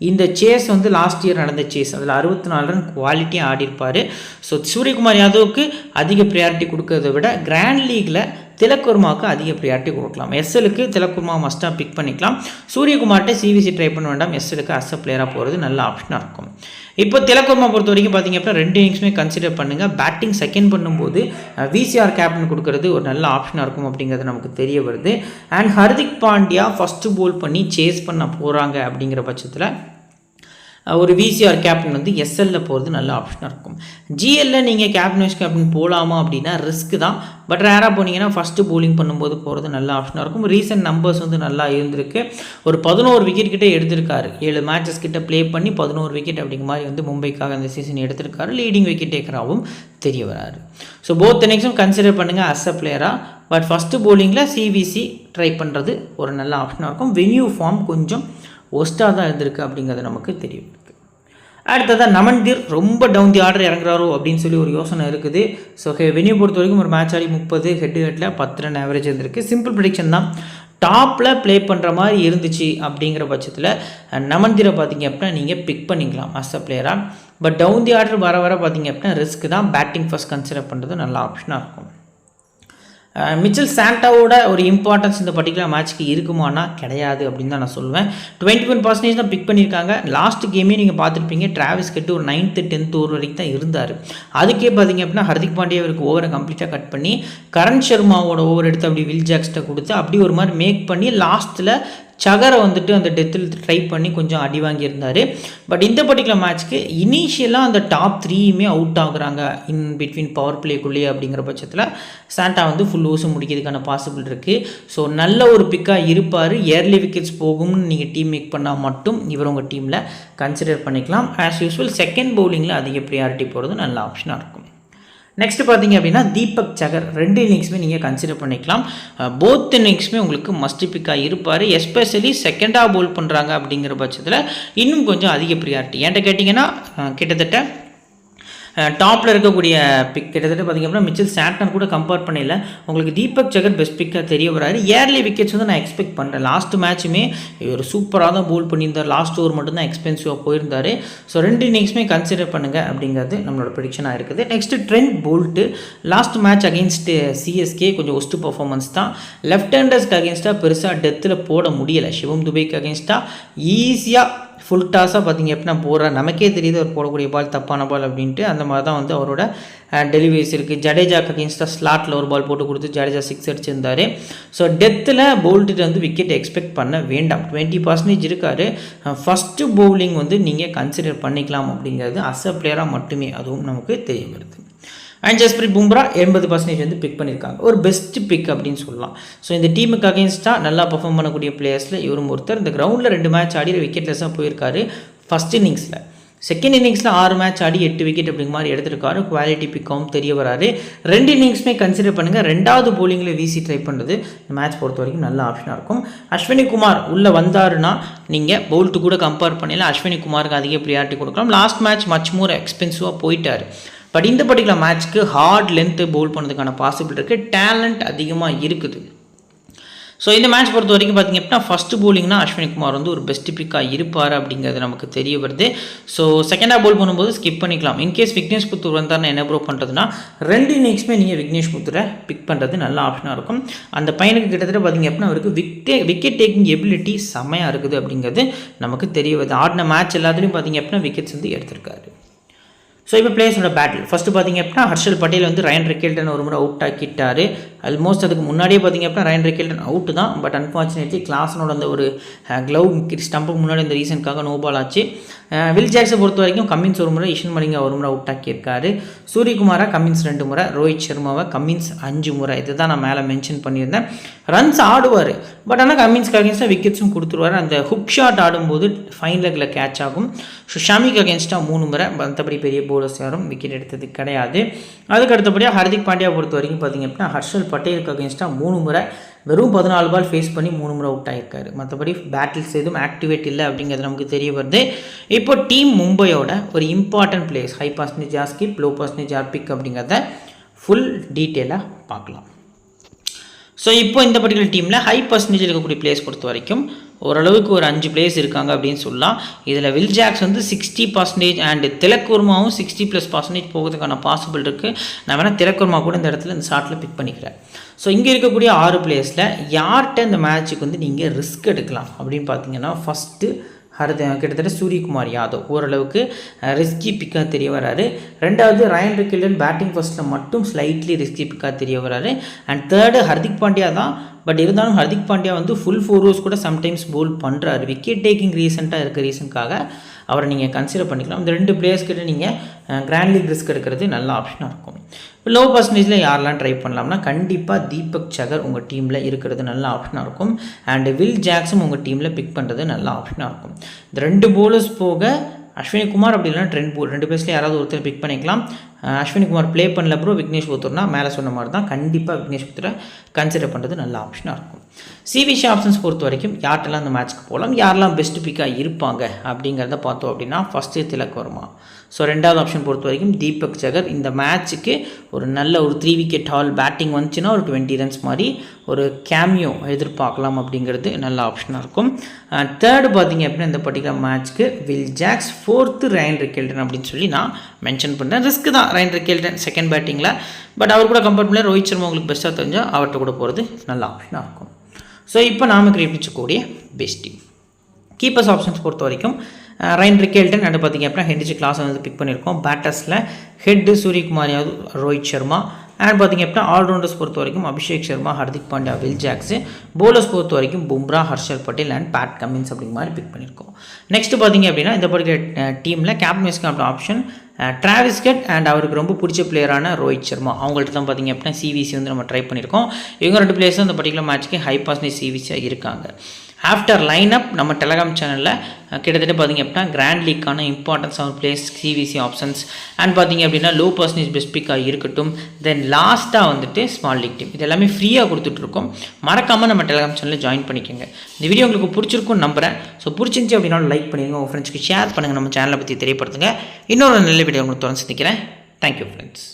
இந்த சேஸ் வந்து லாஸ்ட் இயர் நடந்த சேஸ், அதில் 64 ரன் குவாலிட்டியாக ஆடிருப்பார். ஸோ சூரியகுமார் யாதவுக்கு அதிக ப்ரியாரிட்டி கொடுக்கறத விட கிராண்ட் லீக்கில் திலக் வர்மாவுக்கு அதிக ப்ரியாரிட்டி கொடுக்கலாம். எஸ்எலுக்கு திலக் வர்மா மஸ்ட்டாக பிக் பண்ணிக்கலாம். சூரியகுமார்கிட்ட சிவிசி ட்ரை பண்ண வேண்டாம். எஸ்எலுக்கு அஸ் பிளேயராக போகிறது நல்ல ஆப்ஷனாக இருக்கும். இப்போ திலக் வர்மா பொறுத்த வரைக்கும் பார்த்தீங்க அப்படின்னா 2 இன்னிங்ஸுமே கன்சிடர் பண்ணுங்கள். பேட்டிங் செகண்ட் பண்ணும்போது விசிஆர் கேப்டன் கொடுக்கறது ஒரு நல்ல ஆப்ஷனாக இருக்கும் அப்படிங்கிறது நமக்கு தெரிய வருது. அண்ட் ஹர்திக் பாண்டியா ஃபஸ்ட்டு போல் பண்ணி சேஸ் பண்ண போகிறாங்க அப்படிங்கிற பட்சத்தில் ஒரு விசிஆர் கேப்டன் வந்து எஸ்எல்ல போகிறது நல்ல ஆப்ஷனாக இருக்கும். ஜிஎல்ல நீங்கள் கேப்டன் வைஸ் கேப்டன் போகலாமா அப்படின்னா ரிஸ்க் தான். பட் ரேராக போனீங்கன்னா ஃபஸ்ட்டு போலிங் பண்ணும்போது போகிறது நல்ல ஆப்ஷனாக இருக்கும். ரீசெண்ட் நம்பர்ஸ் வந்து நல்லா இருந்திருக்கு. ஒரு 11 விக்கெட் கிட்டே எடுத்திருக்காரு. 7 மேட்சஸ் கிட்ட ப்ளே பண்ணி 11 விக்கெட் அப்படிங்கிற மாதிரி வந்து மும்பைக்காக இந்த சீசன் எடுத்திருக்காரு. லீடிங் விக்கெட் டேக்கராகவும் தெரிய வராரு. ஸோ போத் இன்னிங்ஸும் கன்சிடர் பண்ணுங்கள் அஸ் அ பிளேயராக. பட் ஃபஸ்ட்டு போலிங்கில் சிவிசி ட்ரை பண்ணுறது ஒரு நல்ல ஆப்ஷனாக இருக்கும். வென்யூ ஃபார்ம் கொஞ்சம் ஒஸ்ட்டாக தான் இருந்திருக்கு அப்படிங்கிறது நமக்கு தெரியும். அடுத்ததாக நமன்தீர் ரொம்ப டவுன் தி ஆர்டர் இறங்குறாரோ அப்படின்னு சொல்லி ஒரு யோசனை இருக்குது. ஸோ வென்யூ பொறுத்த வரைக்கும் ஒரு மேட்ச் ஆடி 30 ஹெட்டில் 10 ரன் ஆவரேஜ் இருந்திருக்கு. சிம்பிள் ப்ரெடிக்ஷன் தான். டாப்பில் ப்ளே பண்ணுற மாதிரி இருந்துச்சு அப்படிங்கிற பட்சத்தில் நமன்தீரை பார்த்தீங்க அப்படின்னா நீங்கள் பிக் பண்ணிக்கலாம் அஸ் அ பிளேயராக. பட் டவுன் தி ஆர்டர் வர வர பார்த்தீங்க அப்படின்னா ரிஸ்க் தான். பேட்டிங் ஃபர்ஸ்ட் கன்சிடர் பண்ணுறது நல்ல ஆப்ஷனாக இருக்கும். மிச்சல் சாண்டாவோட ஒரு இம்பார்ட்டன்ஸ் இந்த பர்டிகுலர் மேட்ச்க்கு இருக்குமானா கிடையாது அப்படின்னு தான் நான் சொல்லுவேன். 21% தான் பிக் பண்ணியிருக்காங்க. லாஸ்ட் கேமே நீங்கள் பார்த்துருப்பீங்க. டிராவிஸ் கெட்டு ஒரு 9th 10th ஓவர் வரைக்கும் தான் இருந்தார். அதுக்கே பார்த்தீங்க அப்படின்னா ஹர்திக் பாண்டியா அவருக்கு ஓவரை கம்ப்ளீட்டாக கட் பண்ணி கரண் சர்மாவோட ஓவர் எடுத்து அப்படி வில் ஜாக்ஸ்ட்டை கொடுத்து அப்படி ஒரு மாதிரி மேக் பண்ணி லாஸ்ட்டில் சகரை வந்துட்டு அந்த டெத்தில் ட்ரை பண்ணி கொஞ்சம் அடி வாங்கியிருந்தார். பட் இந்த பர்டிகுலர் மேட்ச்க்கு இனிஷியலாக அந்த டாப் 3யுமே அவுட் ஆகுறாங்க இன் பிட்வீன் பவர் பிளேக்குள்ளேயே அப்படிங்கிற பட்சத்தில் சாண்டா வந்து ஃபுல் ஓவர்ஸ் முடிக்கிறதுக்கான பாசிபிள் இருக்குது. ஸோ நல்ல ஒரு பிக்காக இருப்பார். இயர்லி விக்கெட்ஸ் போகும்னு நீங்கள் டீம் மேக் பண்ணால் மட்டும் இவர் உங்கள் டீமில் கன்சிடர் பண்ணிக்கலாம். ஆஸ் யூஸ்வல் செகண்ட் பவுலிங்கில் அதிக ப்ரியாரிட்டி போகிறது நல்ல ஆப்ஷனாக இருக்கும். நெக்ஸ்ட் பார்த்தீங்க அப்படின்னா தீபக் சகர் 2 இன்னிங்ஸுமே நீங்கள் கன்சிடர் பண்ணிக்கலாம். போத் இன்னிங்ஸுமே உங்களுக்கு மஸ்ட் பிக்காக இருப்பார். எஸ்பெஷலி செகண்டாக பவுல் பண்ணுறாங்க அப்படிங்கிற பட்சத்தில் இன்னும் கொஞ்சம் அதிக ப்ரியாரிட்டி. ஏன்ட்ட கேட்டிங்கன்னா கிட்டத்தட்ட டாப்பில் இருக்கக்கூடிய பிக் கிட்டத்தட்ட பார்த்திங்க அப்படின்னா மிச்சல் சாண்டன் கூட கம்பேர் பண்ணல உங்களுக்கு தீபக் சகர் பெஸ்ட் பிக்காக தெரிய வராரு. இயர்லி விக்கெட்ஸ் வந்து நான் எக்ஸ்பெக்ட் பண்ணுறேன். லாஸ்ட் மேட்சுமே ஒரு சூப்பராக தான் பவுல் பண்ணியிருந்தார். லாஸ்ட் ஓவர் மட்டும்தான் எக்ஸ்பென்சிவாக போயிருந்தார். ஸோ 2 இன்னிங்ஸுமே கன்சிடர் பண்ணுங்கள் அப்படிங்கிறது நம்மளோட ப்ரெடிக்ஷனாக இருக்குது. Next trend bolt last match against CSK கொஞ்சம் ஒஸ்ட் பர்ஃபார்மன்ஸ் தான். லெஃப்ட் ஹேண்டர்ஸ்க்கு அகேன்ஸ்டாக பெருசாக டெத்தில் போட முடியலை. சிவம் துபைக்கு அகேன்ஸ்டாக ஈஸியாக ஃபுல் டாஸாக பார்த்திங்க அப்படின்னா போகிறார். நமக்கே தெரியுது அவர் போடக்கூடிய பால் தப்பான பால் அப்படின்ட்டு. அந்த மாதிரி தான் வந்து அவரோட டெலிவரிஸ் இருக்குது. ஜடேஜாக்கு அகேன்ஸ்டாக ஸ்லாட்டில் ஒரு பால் போட்டு கொடுத்து ஜடேஜா 6 அடிச்சிருந்தார். ஸோ டெத்தில் போல்ட்டு வந்து விக்கெட் எக்ஸ்பெக்ட் பண்ண வேண்டாம். 20% இருக்கார். ஃபஸ்ட்டு பவுலிங் வந்து நீங்கள் கன்சிடர் பண்ணிக்கலாம் அப்படிங்கிறது அஸ் அ பிளேயராக மட்டுமே அதுவும் நமக்கு தெரிய வருது. அண்ட் ஜஸ்பிரீத் பும்ரா 80% வந்து பிக் பண்ணியிருக்காங்க. ஒரு பெஸ்ட் பிக் அப்படின்னு சொல்லலாம். ஸோ இந்த டீமுக்கு அகேன்ஸ்டாக நல்லா பர்ஃபார்ம் பண்ணக்கூடிய பிளேயர்ஸில் இவரும் ஒருத்தர். இந்த கிரவுண்டில் 2 மேட்ச் ஆடி விக்கெட்லெஸ்ஸாக போயிருக்காரு ஃபஸ்ட் இன்னிங்ஸில். செகண்ட் இன்னிங்ஸில் 6 மேட்ச் ஆடி 8 விக்கெட் அப்படிங்கிற மாதிரி எடுத்திருக்காரு. குவாலிட்டி பிக்காகவும் தெரிய வராரு. 2 இன்னிங்ஸுமே கன்சிடர் பண்ணுங்கள். 2வது போலிங்கில் வீசி ட்ரை பண்ணுறது இந்த மேட்ச் பொறுத்த வரைக்கும் நல்ல ஆப்ஷனாக இருக்கும். அஸ்வினி குமார் உள்ளே வந்தாருன்னா நீங்கள் போல்ட்டு கூட கம்பேர் பண்ணல. அஸ்வினி குமாருக்கு அதிக ப்ரியாரிட்டி கொடுக்கலாம். லாஸ்ட் மேட்ச் மச் மோர் எக்ஸ்பென்சிவாக போயிட்டார். பட் இந்த பர்டிகுலர் மேட்ச்க்கு ஹார்ட் லென்த்து பவுல் பண்ணுறதுக்கான பாசிபிள் இருக்குது. டேலண்ட் அதிகமாக இருக்குது. ஸோ இந்த மேட்ச் பொறுத்த வரைக்கும் பார்த்திங்க அப்படின்னா ஃபஸ்ட்டு போலிங்னா அஸ்வினி குமார் வந்து ஒரு பெஸ்ட் பிக்காக இருப்பார் அப்படிங்கிறது நமக்கு தெரிய வருது. ஸோ செகண்டாக போல் பண்ணும்போது ஸ்கிப் பண்ணிக்கலாம். இன்கேஸ் விக்னேஷ் புத்தூர் வந்தால் என்ன ப்ரோ பண்ணுறதுனா 2 இன்னிங்ஸுமே நீங்கள் விக்னேஷ் புத்தூரை பிக் பண்ணுறது நல்ல ஆப்ஷனாக இருக்கும். அந்த பையனுக்கு கிட்டத்தட்ட பார்த்திங்க அப்படின்னா அவருக்கு விக்கெட் டேக்கிங் எபிலிட்டி செம்மையாக இருக்குது அப்படிங்கிறது நமக்கு தெரிய வருது. ஆடின மேட்ச் எல்லாத்துலேயும் பார்த்திங்க அப்படின்னா விக்கெட்ஸ் வந்து எடுத்திருக்காரு. ஸோ இப்போ பிளேயர்ஸோட பேட்டில் ஃபஸ்ட்டு பார்த்திங்க அப்படின்னா ஹர்ஷல் பட்டேல் வந்து ரயன் ரிக்கெல்டன் ஒரு முறை அவுட் ஆக்கிட்டார். ஆல்மோஸ்ட் அதுக்கு முன்னாடியே பார்த்திங்க அப்படின்னா ரயன் ரிக்கெல்டன் அவுட்டு தான். பட் அன்ஃபார்ச்சுனேட்லி கிளாஸனோட அந்த ஒரு க்ளவ் ஸ்டம்புக்கு முன்னாடி இந்த ரீசனுக்காக நோ பால் ஆச்சு. வில் ஜாக்ஸை பொறுத்த வரைக்கும் கம்மின்ஸ் ஒரு முறை, இஷன் மலிங்கா ஒரு முறை அவுட் ஆக்கியிருக்காரு. சூரியகுமாரை கம்மின்ஸ் 2 முறை, ரோஹித் சர்மாவை கம்மின்ஸ் 5 முறை. இது தான் நான் மேலே மென்ஷன் பண்ணியிருந்தேன். ரன்ஸ் ஆடுவார், பட் ஆனால் கம்மின்ஸ்க்கு அகேன்ஸ்டாக விக்கெட்ஸும் கொடுத்துருவார். அந்த ஹுக் ஷாட் ஆடும்போது ஃபைன் லெக்கில் கேட்ச் ஆகும். ஸோ ஷமிக்கு அகேன்ஸ்டாக 3 முறை. மற்றபடி பெரிய போலர்ஸ் யாரும் விக்கெட் எடுத்தது கிடையாது. அதுக்கு அடுத்தபடியாக ஹர்திக் பாண்டியா பொறுத்த வரைக்கும் பார்த்திங்க அப்படின்னா ஹர்ஷல் பட்டேலுக்கு அகேன்ஸ்டாக 3 முறை வெறும் 14 பால் ஃபேஸ் பண்ணி 3 முறை அவுட் ஆகியிருக்காரு. மற்றபடி பேட்டில்ஸ் எதுவும் ஆக்டிவேட் இல்லை அப்படிங்கிறது நமக்கு தெரிய வருது. இப்போ டீம் மும்பையோட ஒரு important place high percentage skip, low percentage big அப்படிங்கிறத ஃபுல் டீட்டெயிலாக பார்க்கலாம். ஸோ இப்போ இந்த பர்டிகுலர் டீமில் ஹை பர்சன்டேஜ் இருக்கக்கூடிய பிளேஸ் பொறுத்த வரைக்கும் ஓரளவுக்கு ஒரு 5 பிளேயர்ஸ் இருக்காங்க அப்படின்னு சொல்லலாம். இதில் வில் ஜாக்ஸ் வந்து 60% அண்ட் திலக் வர்மாவும் 60+% போகிறதுக்கான பாசிபிள் இருக்குது. நான் வேணால் திலக் வர்மா கூட இந்த இடத்துல இந்த ஷார்ட்டில் பிக் பண்ணிக்கிறேன். ஸோ இங்கே இருக்கக்கூடிய 6 பிளேயர்ஸில் யார்கிட்ட இந்த மேட்ச்சுக்கு வந்து நீங்கள் ரிஸ்க் எடுக்கலாம் அப்படின்னு பார்த்தீங்கன்னா ஃபஸ்ட்டு கிட்டத்தட்ட சூரியகுமார் யாதவ் ஓரளவுக்கு ரிஸ்கி பிக்காக தெரிய வராரு. 2வது ரயன் ரிக்கெல்டன் பேட்டிங் ஃபர்ஸ்ட்டில் மட்டும் ஸ்லைட்லி ரிஸ்கி பிக்காக தெரிய வராரு. அண்ட் 3rd ஹர்திக் பாண்டியா தான். பட் இருந்தாலும் ஹர்திக் பாண்டியா வந்து ஃபுல் 4 ஓவர்ஸ் கூட சம்டைம்ஸ் போல் பண்ணுறாரு. விக்கெட் டேக்கிங் ரீசெண்டாக இருக்க ரீசனுக்காக அவரை நீங்கள் கன்சிடர் பண்ணிக்கலாம். இந்த 2 பிளேயர்ஸ்கிட்ட நீங்கள் கிராண்ட் லீக் ரிஸ்க் எடுக்கிறது நல்ல ஆப்ஷனாக இருக்கும். இப்போ லோ பர்சன்டேஜில் யாரெல்லாம் ட்ரை பண்ணலாம்னா கண்டிப்பாக தீபக் சகர் உங்கள் டீமில் இருக்கிறது நல்ல ஆப்ஷனாக இருக்கும். அண்ட் வில் ஜாக்ஸும் உங்கள் டீமில் பிக் பண்ணுறது நல்ல ஆப்ஷனாக இருக்கும். இந்த 2 போலர்ஸ் போக அஸ்வினி குமார் அப்படி இல்லைனா ட்ரெண்ட் போல் 2 பேர்ஸில் யாராவது ஒருத்தர் பிக் பண்ணிக்கலாம். அஸ்வினி குமார் ப்ளே பண்ணல ப்ரோ விக்னேஷ் புத்தூர்னா மேலே சொன்ன மாதிரி தான் கண்டிப்பாக விக்னேஷ் புத்தூரை கன்சிடர் பண்ணுறது நல்ல ஆப்ஷனாக இருக்கும். சிவிசி ஆப்ஷன்ஸ் பொறுத்த வரைக்கும் யார்ட்டெல்லாம் அந்த மேட்ச்க்கு போகலாம், யாரெல்லாம் பெஸ்ட் பிக்காக இருப்பாங்க அப்படிங்கிறத பார்த்தோம் அப்படின்னா ஃபஸ்ட்டு திலக் வர்மா. ஸோ 2வது ஆப்ஷன் பொறுத்த வரைக்கும் தீபக் சகர். இந்த மேட்ச்சுக்கு ஒரு நல்ல ஒரு 3 விக்கெட் ஹால் பேட்டிங் வந்துச்சுன்னா ஒரு 20 ரன்ஸ் மாதிரி ஒரு கேமியோ எதிர்பார்க்கலாம் அப்படிங்கிறது நல்ல ஆப்ஷனாக இருக்கும். 3rd பார்த்திங்க அப்படின்னா இந்த பர்டிகுலர் மேட்ச்க்கு Will Jacks, 4th Ryan Rickelton அப்படின்னு சொல்லி நான் மென்ஷன் பண்ணுறேன். ரிஸ்க் தான் ரயன் ரிக்கெல்டன் செகண்ட் பேட்டிங்கில். பட் அவர் கூட கம்பேர் பண்ணல ரோஹித் சர்மா உங்களுக்கு பெஸ்ட்டாக தெரிஞ்சால் அவர்கிட்ட கூட போகிறது நல்ல ஆப்ஷனாக இருக்கும். ஸோ இப்போ நாம் கிரியேட் பண்ணக்கூடிய பெஸ்ட் டீம் கீப்பர்ஸ் ஆப்ஷன்ஸ் பொறுத்த வரைக்கும் ரயன் ரிக்கெல்டன் அண்ட் பார்த்திங்க அப்படின்னா ஹென்ரிச் கிளாஸ் வந்து பிக் பண்ணியிருக்கோம். பேட்டர்ஸில் ஹெட்டு சூரியகுமார் யாதவ், ரோஹித் சர்மா. அண்ட் பார்த்திங்க அப்படின்னா ஆல்ரவுண்டர்ஸ் பொறுத்த வரைக்கும் Abhishek Sharma, Hardik Pandya, will jacks. Bowlers பொறுத்த வரைக்கும் Bumrah, Harshal Patel and Pat Cummins அப்படிங்கிற மாதிரி பிக் பண்ணியிருக்கோம். நெக்ஸ்ட் பார்த்திங்க அப்படின்னா இந்த பர்டிகுலர் டீமில் captain vice captain option Travis head and அவருக்கு ரொம்ப பிடிச்ச பிளேயரான ரோஹித் சர்மா. அவங்கள்ட்ட தான் பார்த்திங்க அப்படின்னா சிவிசி வந்து நம்ம ட்ரை பண்ணியிருக்கோம். இவங்க 2 பிளேயர்ஸ் அந்த பர்டிகுலர் மேட்ச்க்கு ஹை பர்சன்டேஜ் சிவிசியாக இருக்காங்க. ஆஃப்டர் லைனப் நம்ம டெலகிராம் சேனலில் கிட்டத்தட்ட பார்த்திங்க அப்படின்னா கிராண்ட் லீக்கான importance of places CVC options and பார்த்திங்க அப்படின்னா லோ பர்சன்டேஜ் பெஸ்ட் பிக்காக இருக்கட்டும், தென் லாஸ்ட்டாக வந்துட்டு ஸ்மால் லீக் டீம், இது எல்லாமே ஃப்ரீயாக கொடுத்துட்ருக்கோம். மறக்காமல் நம்ம டெலகிராம் சேனலில் ஜாயின் பண்ணிக்கோங்க. இந்த வீடியோ உங்களுக்கு பிடிச்சிருக்கும்னு நம்புகிறேன். ஸோ பிடிச்சிருந்துச்சி அப்படின்னா லைக் பண்ணுங்கள், உங்கள் ஃப்ரெண்ட்ஸ்க்கு ஷேர் பண்ணுங்கள், நம்ம சேனலை பற்றி தெரியப்படுத்துங்க. இன்னொரு நல்ல வீடியோ உங்களுக்கு தொடர்ந்து சந்திக்கிறேன். Thank you friends.